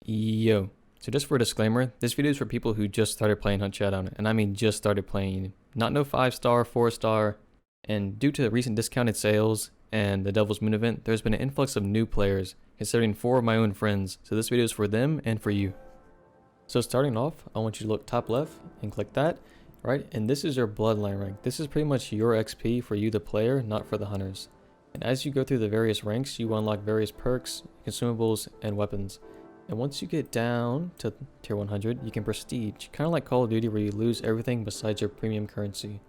Yo, so just for a disclaimer, this video is for people who just started playing Hunt Showdown, and I mean just started playing, not no 5-star, 4-star, and due to the recent discounted sales and the Devil's Moon event, there's been an influx of new players, considering 4 of my own friends, so this video is for them and for you. So starting off, I want you to look top left and click that, right, and this is your bloodline rank. This is pretty much your XP for you the player, not for the hunters. And as you go through the various ranks, you unlock various perks, consumables, and weapons. And once you get down to tier 100, you can prestige, kind of like Call of Duty where you lose everything besides your premium currency.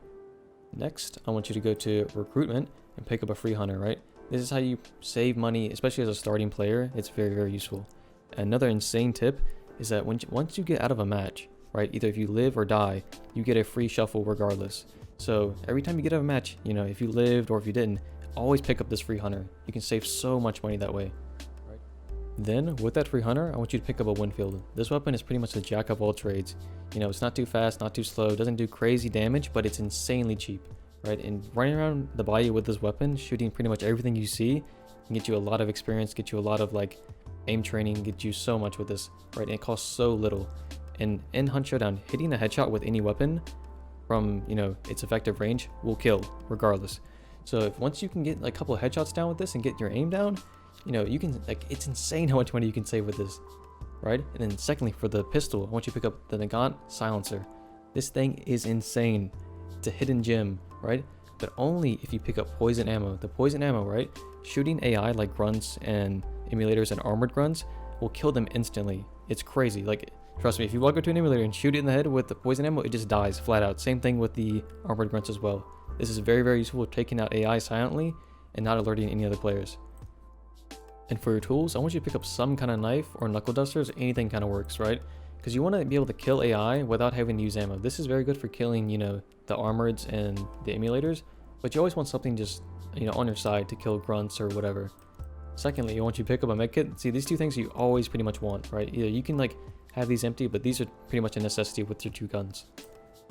Next, I want you to go to recruitment and pick up a free hunter, right? This is how you save money, especially as a starting player. It's very, very useful. Another insane tip is that once you get out of a match, right, either if you live or die, you get a free shuffle regardless. So every time you get out of a match, you know, if you lived or if you didn't, always pick up this free hunter. You can save so much money that way. Then, with that free hunter, I want you to pick up a Winfield. This weapon is pretty much a jack of all trades. You know, it's not too fast, not too slow, doesn't do crazy damage, but it's insanely cheap, right? And running around the bayou with this weapon, shooting pretty much everything you see, can get you a lot of experience, get you a lot of like aim training, get you so much with this, right? And it costs so little. And in Hunt Showdown, hitting a headshot with any weapon from, you know, its effective range will kill regardless. So if once you can get like a couple of headshots down with this and get your aim down, you know, you can, like, it's insane how much money you can save with this, right? And then secondly, for the pistol, I want you to pick up the Nagant silencer. This thing is insane. It's a hidden gem, right? But only if you pick up poison ammo. The poison ammo, right? Shooting AI like grunts and emulators and armored grunts will kill them instantly. It's crazy. Like, trust me, if you walk up to an emulator and shoot it in the head with the poison ammo, it just dies flat out. Same thing with the armored grunts as well. This is very, very useful for taking out AI silently and not alerting any other players. And for your tools, I want you to pick up some kind of knife or knuckle dusters. Anything kind of works, right? Because you want to be able to kill AI without having to use ammo. This is very good for killing, you know, the armoreds and the emulators, but you always want something just, you know, on your side to kill grunts or whatever. Secondly, I want you to pick up a medkit. See, these two things you always pretty much want, right? Either you can like have these empty, but these are pretty much a necessity with your 2 guns.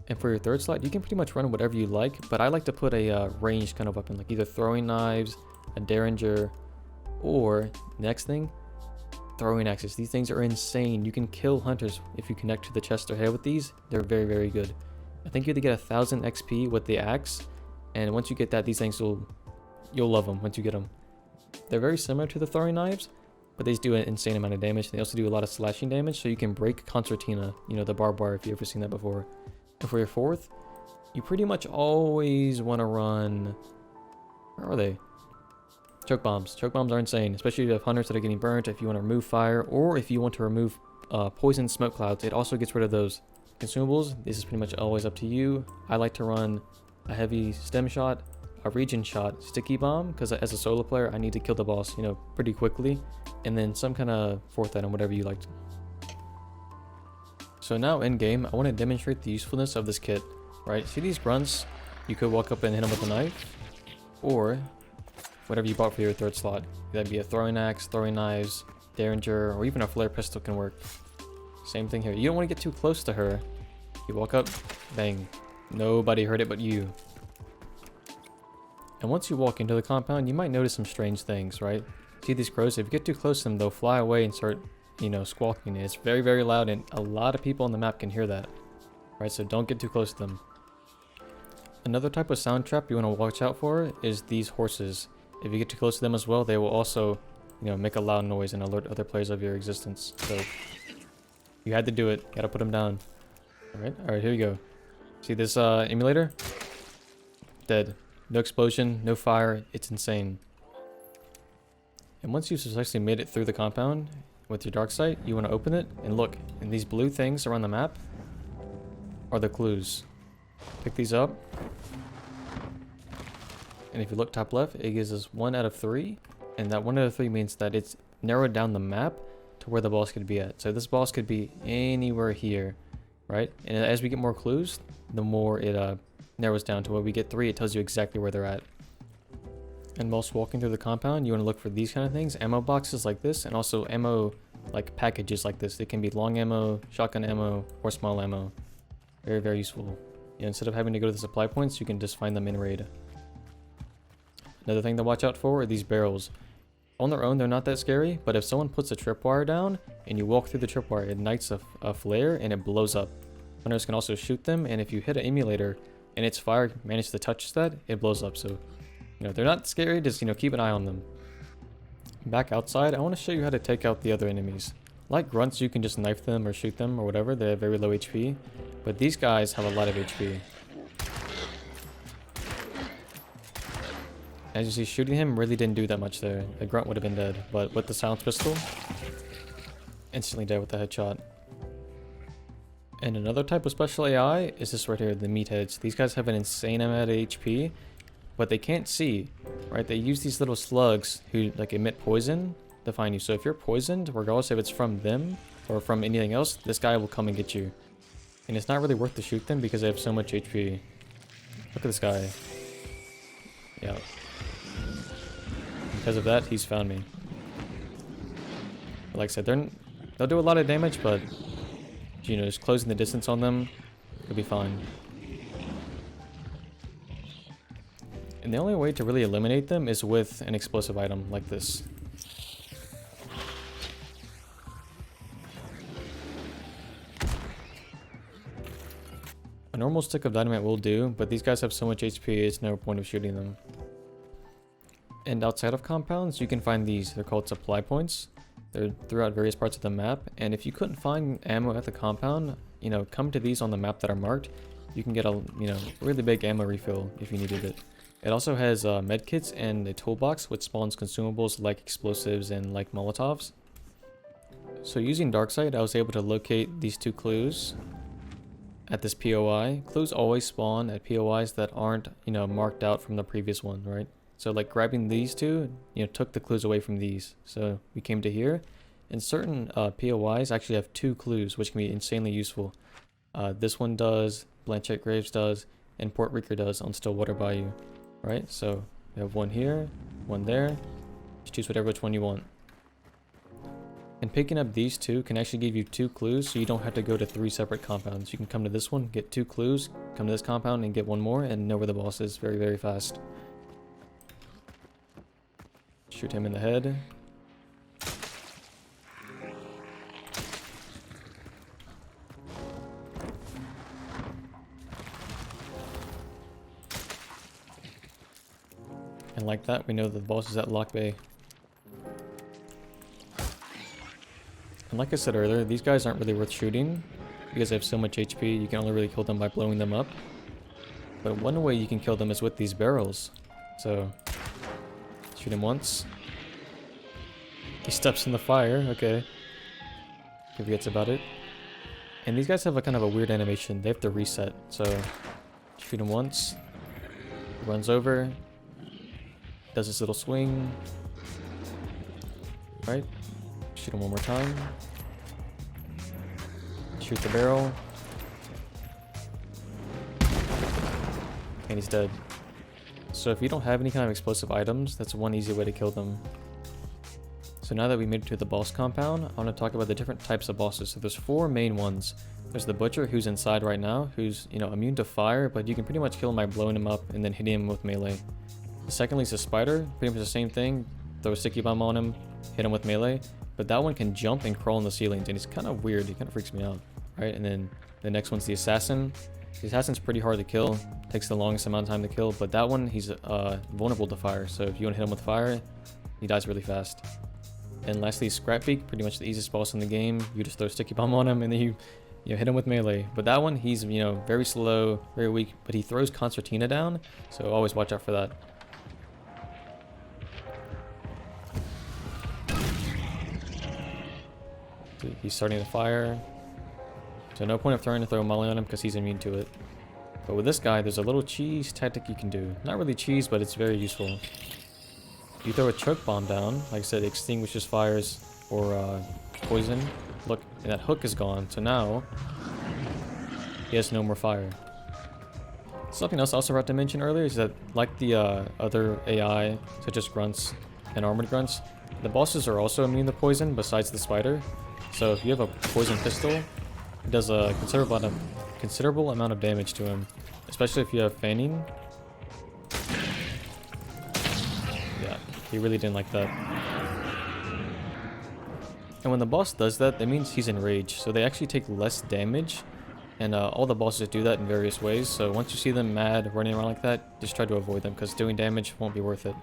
And for your third slot, you can pretty much run whatever you like, but I like to put a ranged kind of weapon, like either throwing knives, a derringer, or next thing, throwing axes. These things are insane. You can kill hunters if you connect to the chest or head with these. They're very, very good. I think you have to get 1000 XP with the axe, and once you get that, these things you'll love them once you get them. They're very similar to the throwing knives, but they just do an insane amount of damage. They also do a lot of slashing damage, so you can break concertina, you know, the barbed wire, if you've ever seen that before. And for your fourth, you pretty much always want to run, where are they? Choke bombs. Choke bombs are insane, especially if you have hunters that are getting burnt, if you want to remove fire, or if you want to remove poison smoke clouds. It also gets rid of those. Consumables, this is pretty much always up to you. I like to run a heavy stem shot, a regen shot, sticky bomb, because as a solo player, I need to kill the boss, you know, pretty quickly, and then some kind of fourth item, whatever you like. So now in game, I want to demonstrate the usefulness of this kit, right? See these grunts? You could walk up and hit them with a knife, or whatever you bought for your third slot. That'd be a throwing axe, throwing knives, derringer, or even a flare pistol can work. Same thing here. You don't want to get too close to her. You walk up, bang. Nobody heard it but you. And once you walk into the compound, you might notice some strange things, right? See these crows? If you get too close to them, they'll fly away and start, you know, squawking. It's very, very loud, and a lot of people on the map can hear that, right? So don't get too close to them. Another type of sound trap you want to watch out for is these horses. If you get too close to them as well, they will also, you know, make a loud noise and alert other players of your existence. So you had to do it. Gotta put them down. All right, here you go. See this emulator? Dead. No explosion, no fire. It's insane. And once you've successfully made it through the compound with your dark sight, you want to open it and look. And these blue things around the map are the clues. Pick these up. And if you look top left, it gives us 1 out of 3. And that 1 out of 3 means that it's narrowed down the map to where the boss could be at. So this boss could be anywhere here, right? And as we get more clues, the more it narrows down to where we get 3. It tells you exactly where they're at. And whilst walking through the compound, you want to look for these kind of things. Ammo boxes like this, and also ammo like packages like this. It can be long ammo, shotgun ammo, or small ammo. Very, very useful. Yeah, instead of having to go to the supply points, you can just find them in raid. Another thing to watch out for are these barrels. On their own, they're not that scary, but if someone puts a tripwire down and you walk through the tripwire, it ignites a flare and it blows up. Hunters can also shoot them, and if you hit an emulator and its fire manages to touch that, it blows up. So, they're not scary, just, keep an eye on them. Back outside, I want to show you how to take out the other enemies. Like grunts, you can just knife them or shoot them or whatever, they have very low HP, but these guys have a lot of HP. As you see, shooting him really didn't do that much there. The grunt would have been dead, but with the silence pistol, instantly dead with the headshot. And another type of special AI is this right here, the meatheads. These guys have an insane amount of HP, but they can't see, right? They use these little slugs who like emit poison to find you. So if you're poisoned, regardless if it's from them or from anything else, this guy will come and get you. And it's not really worth to shoot them because they have so much HP. Look at this guy. Yeah. Because of that, he's found me. But like I said, they'll do a lot of damage, but just closing the distance on them could be fine. And the only way to really eliminate them is with an explosive item like this. A normal stick of dynamite will do, but these guys have so much HP, it's no point of shooting them. And outside of compounds, you can find these. They're called supply points. They're throughout various parts of the map, and if you couldn't find ammo at the compound, come to these on the map that are marked. You can get a really big ammo refill if you needed it. It also has medkits and a toolbox which spawns consumables like explosives and like molotovs. So using Darksight, I was able to locate these two clues at this POI. Clues always spawn at POIs that aren't marked out from the previous one, right? So like grabbing these two, took the clues away from these. So we came to here, and certain POIs actually have two clues, which can be insanely useful. This one does, Blanchette Graves does, and Port Riker does on Stillwater Bayou, right? So we have one here, one there. Just choose whatever which one you want. And picking up these two can actually give you two clues, so you don't have to go to 3 separate compounds. You can come to this one, get 2 clues, come to this compound and get one more, and know where the boss is very, very fast. Shoot him in the head. And like that, we know that the boss is at Lock Bay. And like I said earlier, these guys aren't really worth shooting because they have so much HP. You can only really kill them by blowing them up. But one way you can kill them is with these barrels. So shoot him once. He steps in the fire. Okay. He forgets about it. And these guys have a kind of a weird animation. They have to reset. So shoot him once. He runs over. Does his little swing. Right. Shoot him one more time. Shoot the barrel. And he's dead. So if you don't have any kind of explosive items, that's one easy way to kill them. So now that we made it to the boss compound, I want to talk about the different types of bosses. So there's 4 main ones. There's the Butcher, who's inside right now, who's, immune to fire, but you can pretty much kill him by blowing him up and then hitting him with melee. Secondly is the Spider, pretty much the same thing. Throw a sticky bomb on him, hit him with melee. But that one can jump and crawl on the ceilings, and he's kind of weird. He kind of freaks me out, right? And then the next one's the Assassin. The Assassin's pretty hard to kill. Takes the longest amount of time to kill, but that one, he's vulnerable to fire. So if you want to hit him with fire, he dies really fast. And lastly, Scrapbeak, pretty much the easiest boss in the game. You just throw a sticky bomb on him, and then you hit him with melee. But that one, he's very slow, very weak, but he throws Concertina down, so always watch out for that. He's starting to fire, so no point of trying to throw molly on him because he's immune to it. But with this guy, there's a little cheese tactic you can do. Not really cheese, but it's very useful. You throw a choke bomb down, like I said, it extinguishes fires or poison. Look, and that hook is gone, so now he has no more fire. Something else I also forgot to mention earlier is that, like the other AI, such as grunts and armored grunts, the bosses are also immune to poison besides the Spider. So if you have a poison pistol, it does a considerable amount of damage to him, especially if you have fanning. Yeah, he really didn't like that. And when the boss does that, that means he's enraged. So they actually take less damage. And all the bosses do that in various ways. So once you see them mad, running around like that, just try to avoid them, because doing damage won't be worth it.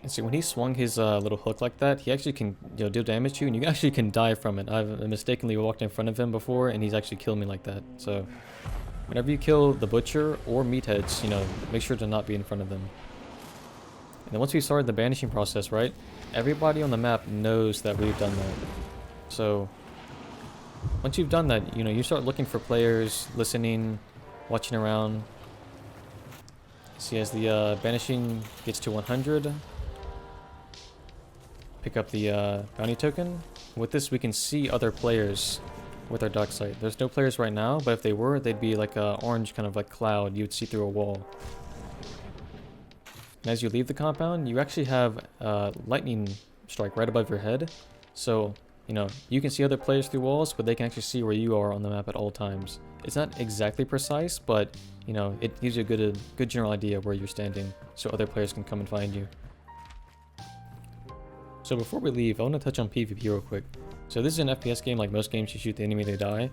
And see, when he swung his little hook like that, he actually can, you know, deal damage to you, and you actually can die from it. I've mistakenly walked in front of him before, and he's actually killed me like that. So whenever you kill the butcher or meatheads, you know, make sure to not be in front of them. And then once we started the banishing process, right, everybody on the map knows that we've done that. So once you've done that, you know, you start looking for players, listening, watching around. See, as the banishing gets to 100, pick up the bounty token. With this, we can see other players with our dark sight. There's no players right now, but if they were, they'd be like a orange kind of like cloud you would see through a wall. And as you leave the compound, you actually have lightning strike right above your head. So, you know, you can see other players through walls, but they can actually see where you are on the map at all times. It's not exactly precise, but, you know, it gives you a good general idea of where you're standing, so other players can come and find you. So before we leave, I want to touch on PvP real quick. So this is an FPS game. Like most games, you shoot the enemy, they die.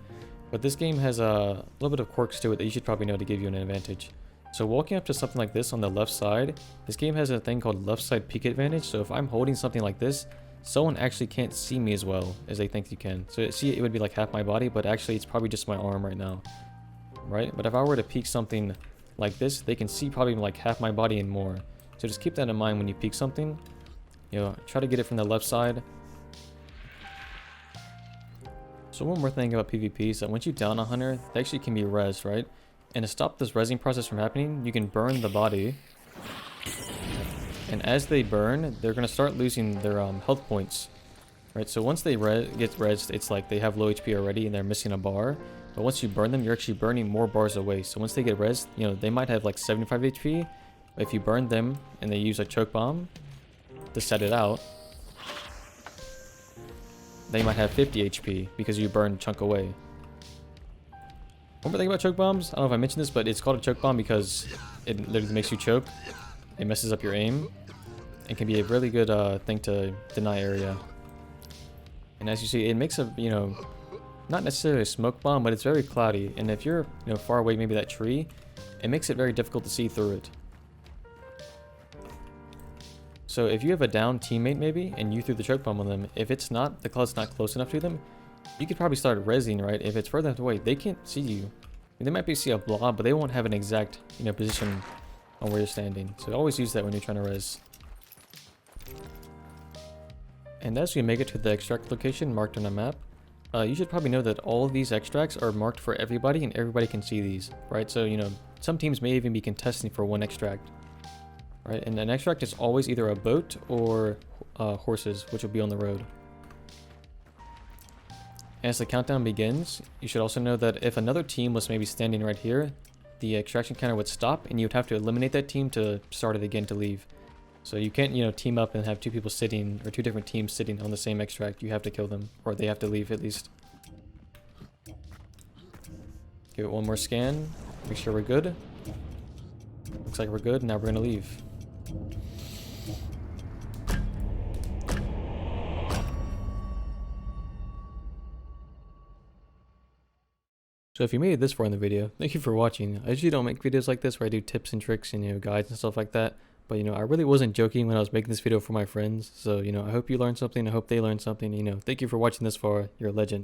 But this game has a little bit of quirks to it that you should probably know to give you an advantage. So walking up to something like this on the left side, this game has a thing called left side peek advantage. So if I'm holding something like this, someone actually can't see me as well as they think you can. So see, it would be like half my body, but actually it's probably just my arm right now, right? But if I were to peek something like this, they can see probably like half my body and more. So just keep that in mind when you peek something. You know, try to get it from the left side. So one more thing about PvP is that once you down a hunter, they actually can be rezzed, right? And to stop this rezzing process from happening, you can burn the body. And as they burn, they're going to start losing their health points. Right, so once they get rezzed, it's like they have low HP already and they're missing a bar. But once you burn them, you're actually burning more bars away. So once they get rezzed, you know, they might have like 75 HP. But if you burn them and they use a choke bomb to set it out, they might have 50 HP because you burned a chunk away. One more thing about choke bombs, I don't know if I mentioned this, but it's called a choke bomb because it literally makes you choke. It messes up your aim. It can be a really good thing to deny area. And as you see, it makes a, you know, not necessarily a smoke bomb, but it's very cloudy. And if you're, you know, far away, maybe that tree, it makes it very difficult to see through it. So if you have a down teammate maybe, and you threw the choke bomb on them, if it's not, the cloud's not close enough to them, you could probably start rezzing, right? If it's further away, they can't see you. They might be see a blob, but they won't have an exact, you know, position on where you're standing. So always use that when you're trying to res. And as we make it to the extract location marked on a map, you should probably know that all of these extracts are marked for everybody and everybody can see these, right? So, you know, some teams may even be contesting for one extract, right? And an extract is always either a boat or horses, which will be on the road. As the countdown begins, you should also know that if another team was maybe standing right here, the extraction counter would stop and you would have to eliminate that team to start it again to leave. So you can't, you know, team up and have two people sitting, or two different teams sitting on the same extract. You have to kill them, or they have to leave at least. Give it one more scan, make sure we're good. Looks like we're good, now we're gonna leave. So if you made it this far in the video, thank you for watching. I usually don't make videos like this where I do tips and tricks and, you know, guides and stuff like that. But, you know, I really wasn't joking when I was making this video for my friends. So, you know, I hope you learned something. I hope they learned something. You know, thank you for watching this far. You're a legend.